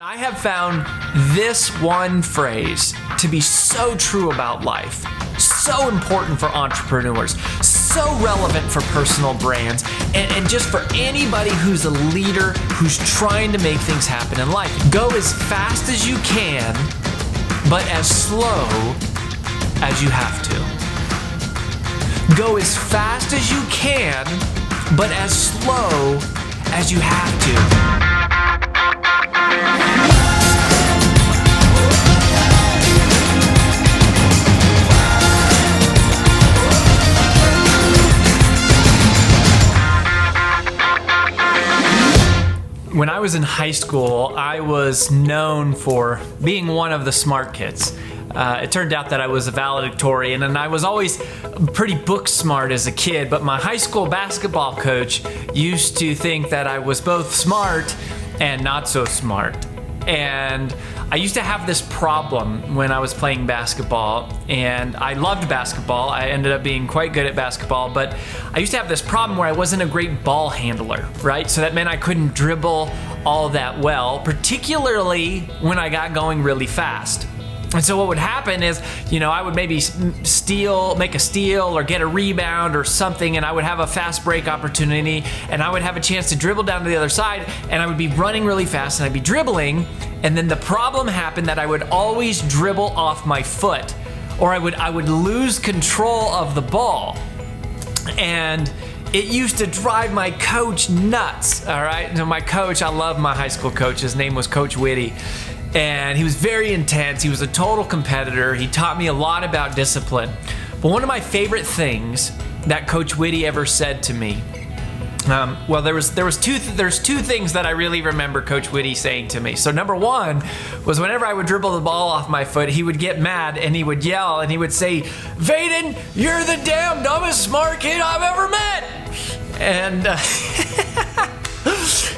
I have found this one phrase to be so true about life, so important for entrepreneurs, so relevant for personal brands, and just for anybody who's a leader who's trying to make things happen in life. Go as fast as you can, but as slow as you have to. Go as fast as you can, but as slow as you have to. When I was in high school, I was known for being one of the smart kids. It turned out that I was a valedictorian, and I was always pretty book smart as a kid, but my high school basketball coach used to think that I was both smart and not so smart. And I used to have this problem when I was playing basketball, and I loved basketball. I ended up being quite good at basketball, but I used to have this problem where I wasn't a great ball handler, right? So that meant I couldn't dribble all that well, particularly when I got going really fast. And so what would happen is, I would maybe make a steal or get a rebound or something, and I would have a fast break opportunity, and I would have a chance to dribble down to the other side, and I would be running really fast, and I'd be dribbling, and then the problem happened that I would always dribble off my foot, or I would lose control of the ball. And it used to drive my coach nuts, all right? So my coach, I love my high school coach. His name was Coach Whitty. And he was very intense. He was a total competitor. He taught me a lot about discipline. But one of my favorite things that Coach Whitty ever said to me, there's two things that I really remember Coach Whitty saying to me. So number one was whenever I would dribble the ball off my foot, he would get mad and he would yell and he would say, "Vaden, you're the damn dumbest smart kid I've ever met." And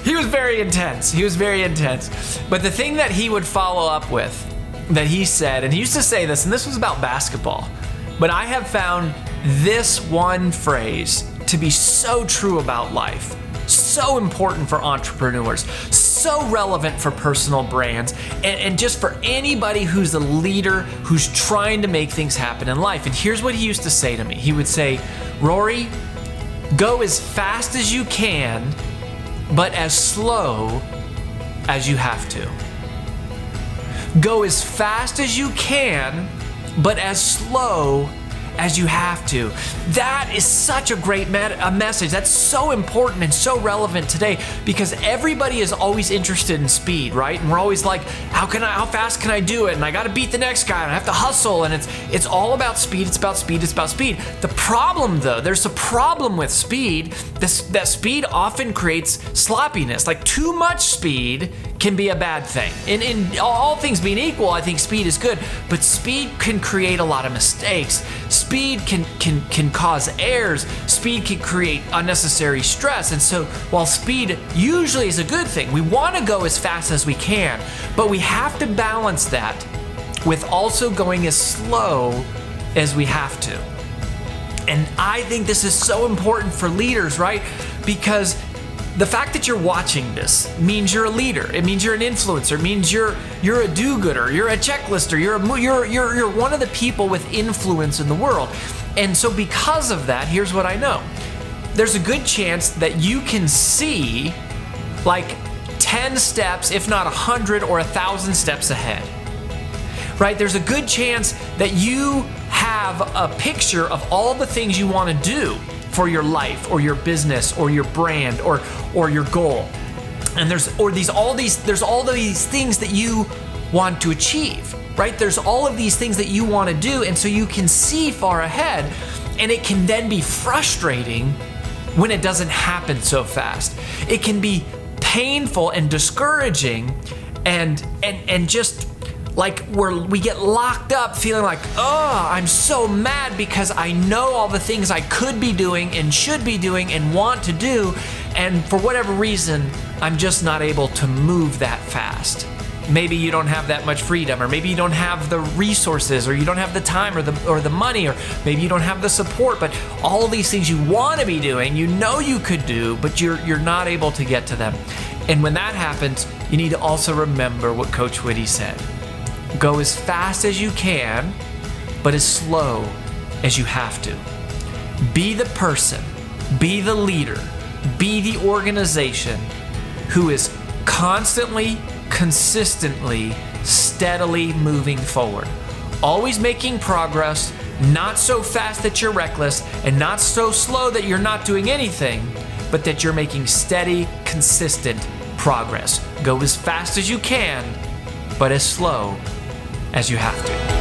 he was very intense. But the thing that he would follow up with, that he said, and he used to say this, and this was about basketball, but I have found this one phrase to be so true about life, so important for entrepreneurs, so relevant for personal brands, and just for anybody who's a leader who's trying to make things happen in life. And here's what he used to say to me. He would say, "Rory, go as fast as you can, but as slow as you have to." Go as fast as you can, but as slow as you have to. That is such a great message. That's so important and so relevant today because everybody is always interested in speed, right? And we're always like, how fast can I do it? And I got to beat the next guy and I have to hustle. And it's all about speed. It's about speed. The problem though, there's a problem with speed. That speed often creates sloppiness. Like too much speed can be a bad thing. In all things being equal, I think speed is good, but speed can create a lot of mistakes. Speed can cause errors. Speed can create unnecessary stress. And so while speed usually is a good thing, we want to go as fast as we can, but we have to balance that with also going as slow as we have to. And I think this is so important for leaders, right? Because the fact that you're watching this means you're a leader. It means you're an influencer. It means you're a do-gooder. You're a checklister. You're one of the people with influence in the world. And so because of that, here's what I know. There's a good chance that you can see like 10 steps, if not 100 or 1,000 steps ahead. Right? There's a good chance that you have a picture of all the things you want to do for your life or your business or your brand or your goal. And there's all these things that you want to achieve, right? There's all of these things that you want to do, and so you can see far ahead, and it can then be frustrating when it doesn't happen so fast. It can be painful and discouraging and just like we get locked up feeling like, oh, I'm so mad because I know all the things I could be doing and should be doing and want to do, and for whatever reason, I'm just not able to move that fast. Maybe you don't have that much freedom, or maybe you don't have the resources, or you don't have the time or the money, or maybe you don't have the support, but all of these things you want to be doing, you know you could do, but you're not able to get to them. And when that happens, you need to also remember what Coach Whitty said. Go as fast as you can, but as slow as you have to. Be the person, be the leader, be the organization who is constantly, consistently, steadily moving forward. Always making progress, not so fast that you're reckless, and not so slow that you're not doing anything, but that you're making steady, consistent progress. Go as fast as you can, but as slow as you have to.